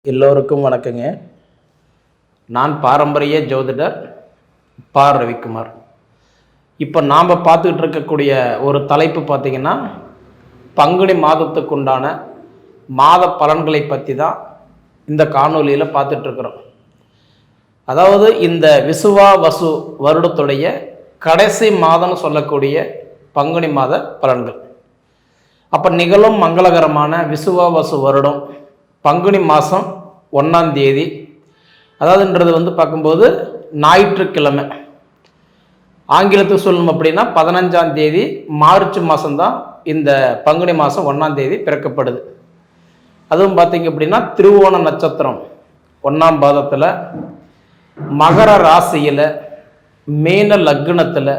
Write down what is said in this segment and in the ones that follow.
எல்லோருக்கும் வணக்கங்க. நான் பாரம்பரிய ஜோதிடர் பா. ரவிக்குமார். இப்போ நாம் பார்த்துக்கிட்டு இருக்கக்கூடிய ஒரு தலைப்பு பார்த்திங்கன்னா, பங்குனி மாதத்துக்கு உண்டான மாத பலன்களை பற்றி தான் இந்த காணொலியில் பார்த்துட்ருக்குறோம். அதாவது இந்த விசுவாவசு வருடத்துடைய கடைசி மாதம்னு சொல்லக்கூடிய பங்குனி மாத பலன்கள். அப்போ நிகழும் மங்களகரமான விசுவாவசு வருடம் பங்குனி மாதம் 1ஆம் தேதி, அதாவதுன்றது பார்க்கும்போது ஞாயிற்றுக்கிழமை, ஆங்கிலத்துக்கு சொல்லணும் அப்படின்னா 15ஆம் தேதி மார்ச் மாதம்தான் இந்த பங்குனி மாதம் 1ஆம் தேதி பிறக்கப்படுது. அதுவும் பார்த்திங்க அப்படின்னா திருவோண நட்சத்திரம் 1ஆம் பாதத்தில், மகர ராசியில், மீன லக்னத்தில்,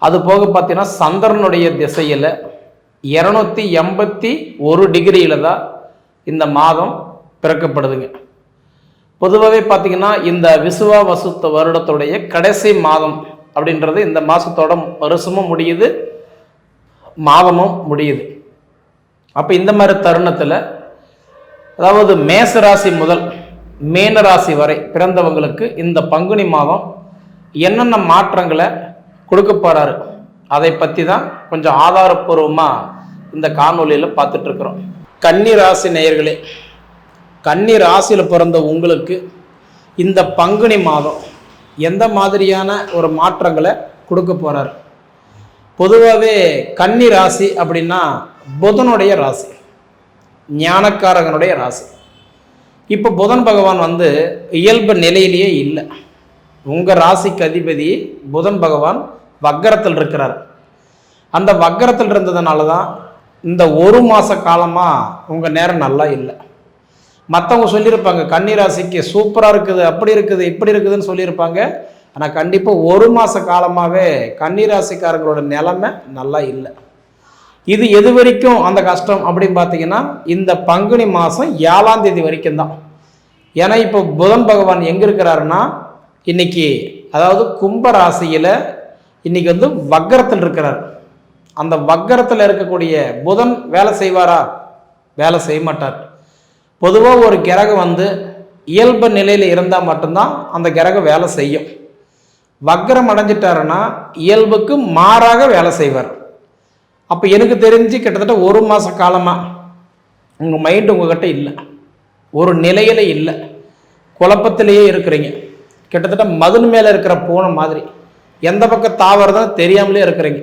அது போக பார்த்தீங்கன்னா சந்திரனுடைய திசையில் 281 டிகிரியில் தான் இந்த மாதம் பிறக்கப்படுதுங்க. பொதுவாகவே பார்த்திங்கன்னா இந்த விசுவாவசு வருடத்துடைய கடைசி மாதம் அப்படின்றது இந்த மாதத்தோட வருஷமும் முடியுது, மாதமும் முடியுது. அப்போ இந்த மாதிரி தருணத்தில், அதாவது மேச ராசி முதல் மீன ராசி வரை பிறந்தவங்களுக்கு இந்த பங்குனி மாதம் என்னென்ன மாற்றங்களை கொடுக்க போகிறாரு அதை பற்றி தான் கொஞ்சம் ஆதாரப்பூர்வமாக இந்த காணொலியில் பார்த்துட்ருக்குறோம். கன்னி ராசி நேயர்களே, கன்னி ராசியில் பிறந்த உங்களுக்கு இந்த பங்குனி மாதம் எந்த மாதிரியான ஒரு மாற்றங்களை கொடுக்க போகிறார்? பொதுவாகவே கன்னி ராசி அப்படின்னா புதனுடைய ராசி, ஞானக்காரகனுடைய ராசி. இப்போ புதன் பகவான் இயல்பு நிலையிலேயே இல்லை. உங்கள் ராசிக்கு அதிபதி புதன் பகவான் வக்கரத்தில் இருக்கிறார். அந்த வக்கரத்தில் இருந்ததுனால தான் இந்த ஒரு மாத காலமாக உங்கள் நேரம் நல்லா இல்லை. மற்றவங்க சொல்லியிருப்பாங்க கன்னி ராசிக்கு சூப்பராக இருக்குது, அப்படி இருக்குது, இப்படி இருக்குதுன்னு சொல்லியிருப்பாங்க. ஆனால் கண்டிப்பாக ஒரு மாத காலமாகவே கன்னி ராசிக்காரங்களோட நிலைமை நல்லா இல்லை. இது எது வரைக்கும் அந்த கஷ்டம் அப்படின்னு பார்த்தீங்கன்னா இந்த பங்குனி மாதம் 7ஆம் தேதி வரைக்கும் தான். ஏன்னா இப்போ புதன் பகவான் எங்கே இருக்கிறாருன்னா இன்னைக்கு, அதாவது கும்ப ராசியில் இன்னைக்கு வக்கரத்தில் இருக்கிறார். அந்த வக்கரத்தில் இருக்கக்கூடிய புதன் வேலை செய்வாரா? வேலை செய்ய மாட்டார். பொதுவாக ஒரு கிரகம் இயல்பு நிலையில் இருந்தால் மட்டும்தான் அந்த கிரகம் வேலை செய்யும். வக்கரம் அடைஞ்சிட்டாருன்னா இயல்புக்கு மாறாக வேலை செய்வார். அப்போ எனக்கு தெரிஞ்சு கிட்டத்தட்ட ஒரு மாத காலமாக உங்கள் மைண்டு உங்கள்கிட்ட இல்லை, ஒரு நிலையில் இல்லை, குழப்பத்திலேயே இருக்கிறீங்க. கிட்டத்தட்ட மதுன் மேலே இருக்கிற பூனை மாதிரி எந்த பக்கம் தாவறதுன்னு தெரியாமலே இருக்கிறீங்க.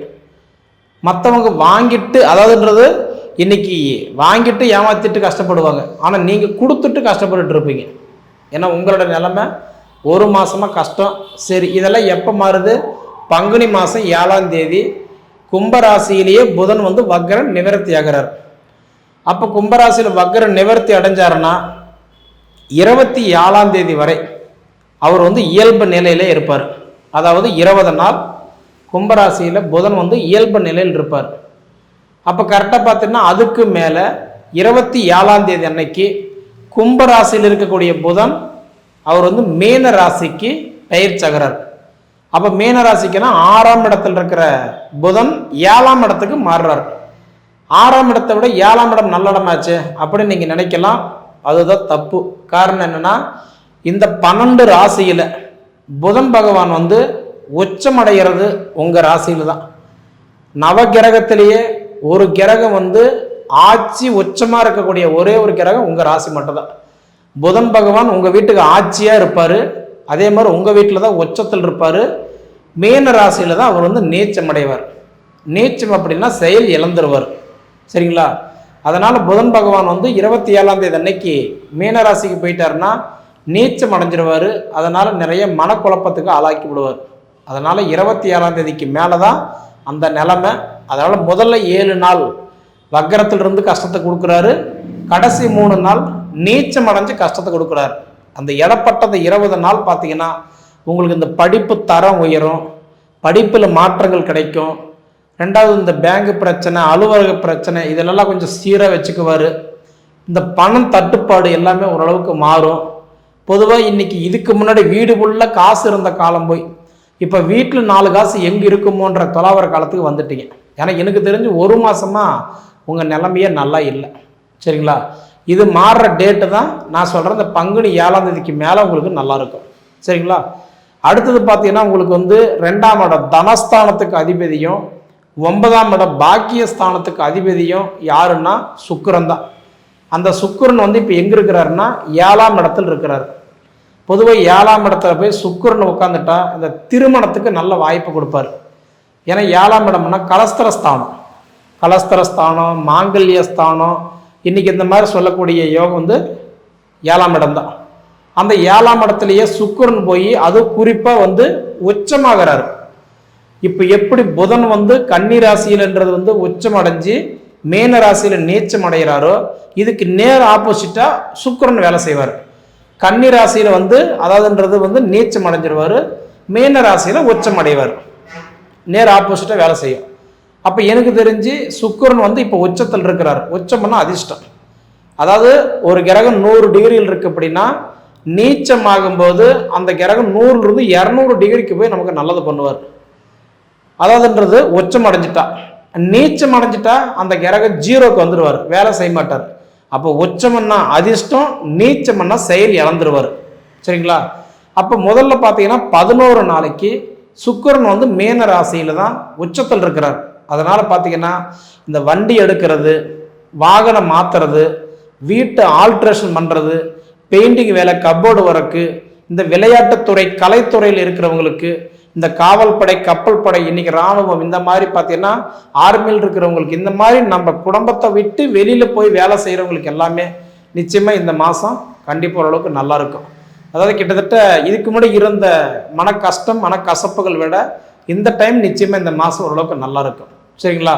மற்றவங்க வாங்கிட்டு, அதாவதுன்றது இன்னைக்கு வாங்கிட்டு ஏமாத்திட்டு கஷ்டப்படுவாங்க, ஆனால் நீங்கள் கொடுத்துட்டு கஷ்டப்பட்டுட்டு இருப்பீங்க. ஏன்னா உங்களோட நிலைமை ஒரு மாதமாக கஷ்டம். சரி, இதெல்லாம் எப்போ மாறுது? பங்குனி மாதம் 7ஆம் தேதி கும்பராசியிலேயே புதன் வக்கரன் நிவர்த்தி ஆகிறார். அப்போ கும்பராசியில் வக்கரன் நிவர்த்தி அடைஞ்சாருன்னா 27ஆம் தேதி வரை அவர் இயல்பு நிலையிலே இருப்பார். அதாவது 20 நாள் கும்பராசியில் புதன் இயல்பு நிலையில் இருப்பார். அப்போ கரெக்டாக பார்த்தீங்கன்னா அதுக்கு மேலே 27ஆம் தேதி அன்னைக்கு கும்பராசியில் இருக்கக்கூடிய புதன் அவர் மீன ராசிக்கு பெயர்ச்சகிறார். அப்போ மீன ராசிக்குன்னா 6ஆம் இடத்துல இருக்கிற புதன் 7ஆம் இடத்துக்கு மாறுறார். 6ஆம் இடத்தை விட 7ஆம் இடம் நல்ல இடமாச்சு அப்படின்னு நீங்கள் நினைக்கலாம். அதுதான் தப்பு. காரணம் என்னென்னா இந்த 12 ராசியில் புதன் பகவான் உச்சமடைகிறது உங்கள் ராசியில் தான். நவகிரகத்திலேயே ஒரு கிரகம் ஆட்சி உச்சமாக இருக்கக்கூடிய ஒரே ஒரு கிரகம் உங்கள் ராசி மட்டும்தான். புதன் பகவான் உங்கள் வீட்டுக்கு ஆட்சியாக இருப்பார். அதே மாதிரி உங்கள் வீட்டில் தான் உச்சத்தில் இருப்பார். மீன ராசியில் தான் அவர் நீச்சம் அடைவார். நீச்சம் அப்படின்னா செயல் இழந்துருவார். சரிங்களா? அதனால் புதன் பகவான் 27ஆம் தேதி அன்னைக்கு மீன ராசிக்கு போயிட்டாருன்னா நீச்சம் அடைஞ்சிருவார். அதனால் நிறைய மனக்குழப்பத்துக்கு ஆளாக்கி விடுவார். அதனால் 27ஆம் தேதிக்கு மேலே தான் அந்த நிலைமை. அதனால் முதல்ல 7 நாள் வக்கரத்திலிருந்து கஷ்டத்தை கொடுக்குறாரு. கடைசி 3 நாள் நீச்சம் அடைஞ்சு கஷ்டத்தை கொடுக்குறாரு. அந்த இடப்பட்டது 20 நாள் பார்த்தீங்கன்னா உங்களுக்கு இந்த படிப்பு தரம் உயரும், படிப்பில் மாற்றங்கள் கிடைக்கும். ரெண்டாவது இந்த பேங்க் பிரச்சனை, அலுவலக பிரச்சனை இதெல்லாம் கொஞ்சம் சீராக வச்சுக்குவார். இந்த பணம் தட்டுப்பாடு எல்லாமே ஓரளவுக்கு மாறும். பொதுவாக இன்றைக்கி இதுக்கு முன்னாடி வீடு ஃபுல்லாக காசு இருந்த காலம் போய் இப்போ வீட்டில் 4 காசு எங்கே இருக்குமோன்ற தொலைவர காலத்துக்கு வந்துட்டீங்க. ஏன்னா எனக்கு தெரிஞ்சு ஒரு மாதமாக உங்கள் நிலைமையே நல்லா இல்லை. சரிங்களா? இது மாறுற டேட்டு தான் நான் சொல்கிறேன், இந்த பங்குனி 7ஆம் தேதிக்கு மேலே உங்களுக்கு நல்லாயிருக்கும். சரிங்களா? அடுத்தது பார்த்தீங்கன்னா உங்களுக்கு வந்து 2ஆம் இடம் தனஸ்தானத்துக்கு அதிபதியும் 9ஆம் இடம் பாக்கியஸ்தானத்துக்கு அதிபதியும் யாருன்னா சுக்கிரன் தான். அந்த சுக்கிரன் வந்து இப்போ எங்கே இருக்கிறாருன்னா 7ஆம் இடத்துல இருக்கிறார். பொதுவாக 7ஆம் இடத்துல போய் சுக்கிரன் உட்காந்துட்டா இந்த திருமணத்துக்கு நல்ல வாய்ப்பு கொடுப்பார். ஏன்னா 7ஆம் இடம்னா கலஸ்திரஸ்தானம், கலஸ்திரஸ்தானம், மாங்கல்யஸ்தானம், இன்னைக்கு இந்த மாதிரி சொல்லக்கூடிய யோகம் வந்து 7ஆம் இடம் தான். அந்த 7ஆம் இடத்துலயே சுக்கிரன் போய் அது குறிப்பாக வந்து உச்சமாகிறாரு. இப்போ எப்படி புதன் வந்து கன்னி ராசியில்ன்றது வந்து உச்சம் அடைஞ்சு மேன ராசியில் நீச்சம் அடைகிறாரோ, இதுக்கு நேர் ஆப்போசிட்டா சுக்கிரன் வேலை செய்வார். கன்னி ராசியில வந்து அதாவதுன்றது வந்து நீச்சம் அடைஞ்சிருவார், மேன ராசியில உச்சம் அடைவார், நேர் ஆப்போசிட்டா வேலை செய்யும். அப்போ எனக்கு தெரிஞ்சு சுக்கிரன் வந்து இப்போ உச்சத்தில் இருக்கிறார். உச்சம்னா அதிர்ஷ்டம். அதாவது ஒரு கிரகம் 100 டிகிரியில் இருக்கு அப்படின்னா நீச்சம் ஆகும்போது அந்த கிரகம் 100லிருந்து 200 டிகிரிக்கு போய் நமக்கு நல்லது பண்ணுவார். அதாவதுன்றது உச்சம் அடைஞ்சிட்டா. நீச்சம் அடைஞ்சிட்டா அந்த கிரகம் 0க்கு வந்துடுவார், வேலை செய்ய மாட்டார். அப்போ உச்சம்னா அதிர்ஷ்டம், நீச்சம்னா செயல் இழந்துருவார். சரிங்களா? அப்போ முதல்ல பார்த்தீங்கன்னா 11 நாளைக்கு சுக்கிரன் வந்து மேன ராசியில தான் உச்சத்தில் இருக்கிறார். அதனால பார்த்தீங்கன்னா இந்த வண்டி எடுக்கிறது, வாகனம் மாற்றுறது, வீட்டை ஆல்ட்ரேஷன் பண்ணுறது, பெயிண்டிங் வேலை, கப்போர்டு ஒர்க்கு, இந்த விளையாட்டுத்துறை கலைத்துறையில் இருக்கிறவங்களுக்கு, இந்த காவல் படை, கப்பல் படை, இன்னைக்கு இராணுவம், இந்த மாதிரி பார்த்தீங்கன்னா ஆர்மியில் இருக்கிறவங்களுக்கு, இந்த மாதிரி நம்ம குடும்பத்தை விட்டு வெளியில் போய் வேலை செய்கிறவங்களுக்கு எல்லாமே நிச்சயமாக இந்த மாதம் கண்டிப்பாக ஓரளவுக்கு நல்லா இருக்கும். அதாவது கிட்டத்தட்ட இதுக்கு முன்னாடி இருந்த மன கஷ்டம், மனக்கசப்புகள் விட இந்த டைம் நிச்சயமாக இந்த மாதம் ஓரளவுக்கு நல்லா இருக்கும். சரிங்களா?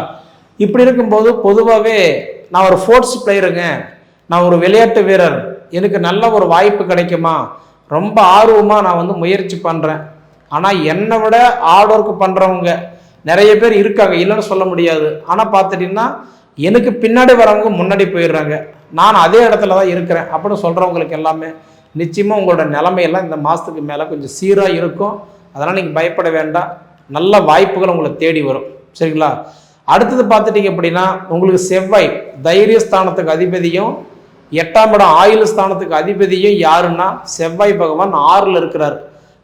இப்படி இருக்கும்போது பொதுவாகவே நான் ஒரு ஸ்போர்ட்ஸ் பிளேயருங்க, நான் ஒரு விளையாட்டு வீரர், எனக்கு நல்ல ஒரு வாய்ப்பு கிடைக்குமா, ரொம்ப ஆர்வமாக நான் வந்து முயற்சி பண்ணுறேன். ஆனால் என்னை விட ஹார்ட் ஒர்க் பண்ணுறவங்க நிறைய பேர் இருக்காங்க, இல்லைன்னு சொல்ல முடியாது. ஆனால் பார்த்துட்டிங்கன்னா எனக்கு பின்னாடி வரவங்க முன்னாடி போயிடுறாங்க, நான் அதே இடத்துல தான் இருக்கிறேன் அப்படின்னு சொல்கிறவங்களுக்கு எல்லாமே நிச்சயமாக உங்களோட நிலைமையெல்லாம் இந்த மாதத்துக்கு மேலே கொஞ்சம் சீராக இருக்கும். அதனால் நீங்கள் பயப்பட வேண்டாம், நல்ல வாய்ப்புகள் உங்களை தேடி வரும். சரிங்களா? அடுத்தது பார்த்துட்டிங்க அப்படின்னா உங்களுக்கு செவ்வாய் தைரியஸ்தானத்துக்கு அதிபதியும் 8ஆம் இடம் ஆயுள் ஸ்தானத்துக்கு அதிபதியும் யாருன்னா செவ்வாய் பகவான் 6ல் இருக்கிறார்.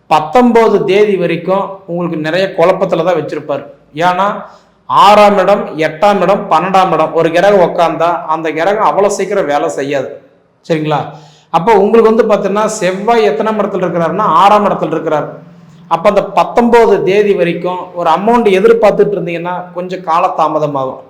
19 தேதி வரைக்கும் உங்களுக்கு நிறைய குழப்பத்தில் தான் வச்சிருப்பார். ஏன்னா 6ஆம் இடம், 8ஆம் இடம், 12ஆம் இடம் ஒரு கிரகம் உட்காந்தா அந்த கிரகம் அவ்வளோ சீக்கிரம் வேலை செய்யாது. சரிங்களா? அப்போ உங்களுக்கு வந்து பார்த்தீங்கன்னா செவ்வாய் எத்தனாம் இடத்துல இருக்கிறாருன்னா 6ஆம் இடத்துல இருக்கிறார். அப்போ அந்த 19 தேதி வரைக்கும் ஒரு அமௌண்ட் எதிர்பார்த்துட்டு இருந்தீங்கன்னா கொஞ்சம் காலதாமதமாகும்.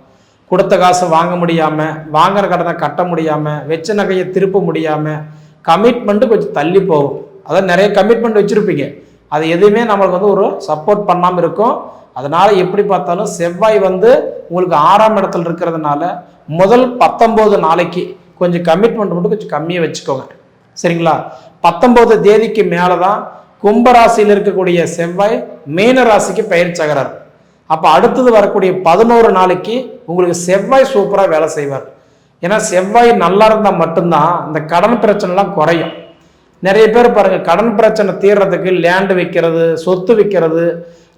கொடுத்த காசு வாங்க முடியாமல், வாங்குற கடனை கட்ட முடியாமல், வச்ச நகையை திருப்ப முடியாமல், கமிட்மெண்ட்டு கொஞ்சம் தள்ளி போகும். அதாவது நிறைய கமிட்மெண்ட் வச்சுருப்பீங்க, அது எதுவுமே நம்மளுக்கு வந்து ஒரு சப்போர்ட் பண்ணாமல் இருக்கும். அதனால் எப்படி பார்த்தாலும் செவ்வாய் வந்து உங்களுக்கு 6ஆம் இடத்துல இருக்கிறதுனால முதல் 19 நாளைக்கு கொஞ்சம் கமிட்மெண்ட் மட்டும் கொஞ்சம் கம்மியாக வச்சுக்கோங்க. சரிங்களா? 19 தேதிக்கு மேலே தான் கும்பராசியில் இருக்கக்கூடிய செவ்வாய் மீன ராசிக்கு பயிற்சியாகிறார். அப்போ அடுத்தது வரக்கூடிய 11 நாளைக்கு உங்களுக்கு செவ்வாய் சூப்பராக வேலை செய்வார். ஏன்னா செவ்வாய் நல்லா இருந்தால் மட்டும்தான் இந்த கடன் பிரச்சனைலாம் குறையும். நிறைய பேர் பாருங்கள், கடன் பிரச்சனை தீர்றதுக்கு லேண்டு விற்கிறது, சொத்து விற்கிறது,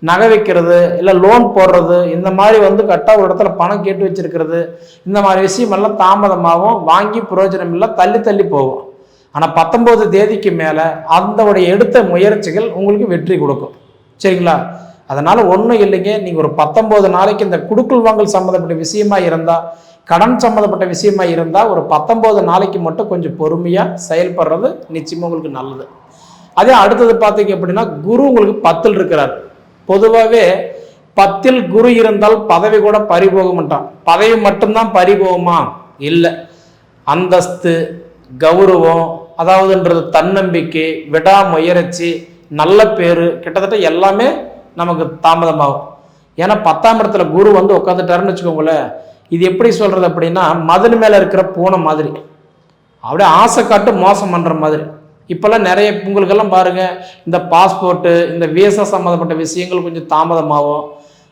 நகை விற்கிறது, இல்லை லோன் போடுறது, இந்த மாதிரி வந்து கரெக்டாக ஒரு இடத்துல பணம் கேட்டு வச்சிருக்கிறது, இந்த மாதிரி விஷயமெல்லாம் தாமதமாகவும் வாங்கி பிரயோஜனம் இல்லை, தள்ளி தள்ளி போகும். ஆனால் 19 தேதிக்கு மேலே அதோடைய எடுத்த முயற்சிகள் உங்களுக்கு வெற்றி கொடுக்கும். சரிங்களா? அதனால் ஒன்றும் இல்லைங்க, நீங்கள் ஒரு 19 நாளைக்கு இந்த குடுக்கல் வாங்கல் சம்மந்தப்பட்ட விஷயமா இருந்தால், கடன் சம்மந்தப்பட்ட விஷயமா இருந்தால் ஒரு 19 நாளைக்கு மட்டும் கொஞ்சம் பொறுமையாக செயல்படுறது நிச்சயமாக உங்களுக்கு நல்லது. அதே அடுத்தது பார்த்தீங்க அப்படின்னா குரு உங்களுக்கு 10ல் இருக்கிறார். பொதுவாகவே 10ல் குரு இருந்தால் பதவி கூட பறிபோக மாட்டான். பதவி மட்டும்தான் பறிபோகுமா? இல்லை, அந்தஸ்து, கௌரவம், அதாவதுன்றது தன்னம்பிக்கை, விடாமுயற்சி, நல்ல பேர், கிட்டத்தட்ட எல்லாமே நமக்கு தாமதமாகும். ஏன்னா 10ஆம் இடத்துல குரு வந்து உட்காந்துட்டாருன்னு வச்சுக்கோங்களேன், இது எப்படி சொல்றது அப்படின்னா மதன் மேலே இருக்கிற பூனை மாதிரி, அப்படியே ஆசை காட்டு மோசம் பண்ணுற மாதிரி. இப்போல்லாம் நிறைய உங்களுக்கெல்லாம் பாருங்கள், இந்த பாஸ்போர்ட்டு, இந்த விசா சம்மந்தப்பட்ட விஷயங்கள் கொஞ்சம் தாமதமாகும்.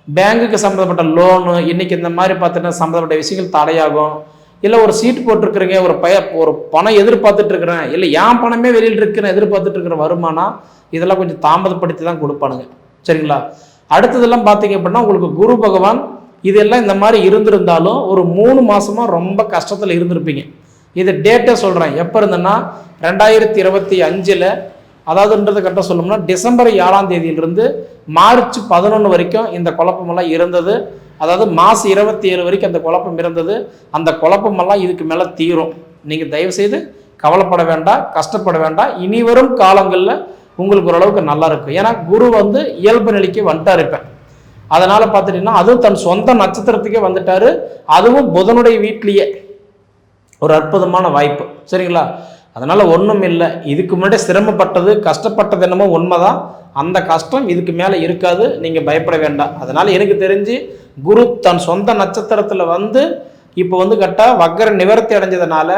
பேங்குக்கு சம்மந்தப்பட்ட லோனு இன்றைக்கி இந்த மாதிரி பார்த்தீங்கன்னா சம்மந்தப்பட்ட விஷயங்கள் தடையாகும். இல்லை ஒரு சீட்டு போட்டிருக்கிறீங்க, ஒரு பணம் எதிர்பார்த்துட்டு இருக்கிறேன், இல்லை என் பணமே வெளியில் இருக்குன்னு எதிர்பார்த்துட்டு இருக்கிற வருமானம், இதெல்லாம் கொஞ்சம் தாமதப்படுத்தி தான் கொடுப்பானுங்க. சரிங்களா? அடுத்ததெல்லாம் பார்த்தீங்க அப்படின்னா உங்களுக்கு குரு பகவான் இதெல்லாம் இந்த மாதிரி இருந்திருந்தாலும் ஒரு 3 மாதமாக ரொம்ப கஷ்டத்தில் இருந்திருப்பீங்க. இது டேட்டை சொல்கிறேன் எப்போ இருந்ததுன்னா 2025 அதாவதுன்றது கரெக்டாக சொல்லணும்னா டிசம்பர் 7ஆம் தேதியிலிருந்து மார்ச் 11 வரைக்கும் இந்த குழப்பமெல்லாம் இருந்தது. அதாவது மாதம் 27 வரைக்கும் அந்த குழப்பம் இருந்தது. அந்த குழப்பமெல்லாம் இதுக்கு மேலே தீரும். நீங்கள் தயவுசெய்து கவலைப்பட வேண்டாம், கஷ்டப்பட வேண்டாம். இனி வரும் காலங்களில் உங்களுக்கு ஓரளவுக்கு நல்லா இருக்கும். ஏன்னா குரு இயல்பு நிலைக்கு வந்துட்டார் இப்போ. அதனால் பார்த்துட்டிங்கன்னா அதுவும் தன் சொந்த நட்சத்திரத்துக்கே வந்துட்டார். அதுவும் புதனுடைய வீட்லேயே ஒரு அற்புதமான வாய்ப்பு. சரிங்களா? அதனால் ஒன்றும் இல்லை. இதுக்கு முன்னாடி சிரமப்பட்டது கஷ்டப்பட்டது என்னமோ உண்மைதான். அந்த கஷ்டம் இதுக்கு மேலே இருக்காது. நீங்கள் பயப்பட வேண்டாம். அதனால் எனக்கு தெரிஞ்சு குரு தன் சொந்த நட்சத்திரத்தில் இப்போ கரெக்டாக வக்கர நிவர்த்தி அடைஞ்சதுனால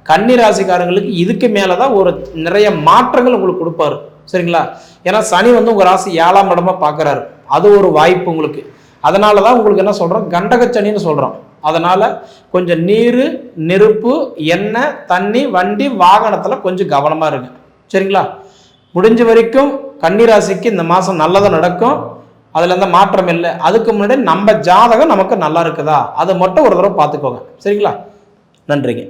கன்னி ராசிக்காரங்களுக்கு இதுக்கு மேலே தான் ஒரு நிறைய மாற்றங்கள் உங்களுக்கு கொடுப்பாரு. சரிங்களா? ஏன்னா சனி உங்கள் ராசி 7ஆம் இடமா பார்க்குறாரு. அது ஒரு வாய்ப்பு உங்களுக்கு. அதனால தான் உங்களுக்கு என்ன சொல்கிறோம், கண்டகச்சனின்னு சொல்கிறோம். அதனால் கொஞ்சம் நீர், நெருப்பு, எண்ணெய், தண்ணி, வண்டி, வாகனத்தில் கொஞ்சம் கவனமாக இருங்க. சரிங்களா? முடிஞ்ச வரைக்கும் கன்னிராசிக்கு இந்த மாதம் நல்லதாக நடக்கும். அதில் எந்த மாற்றம் இல்லை. அதுக்கு முன்னாடி நம்ம ஜாதகம் நமக்கு நல்லா இருக்குதா அதை மட்டும் ஒரு தடவை பார்த்துக்கோங்க. சரிங்களா? நன்றிங்க.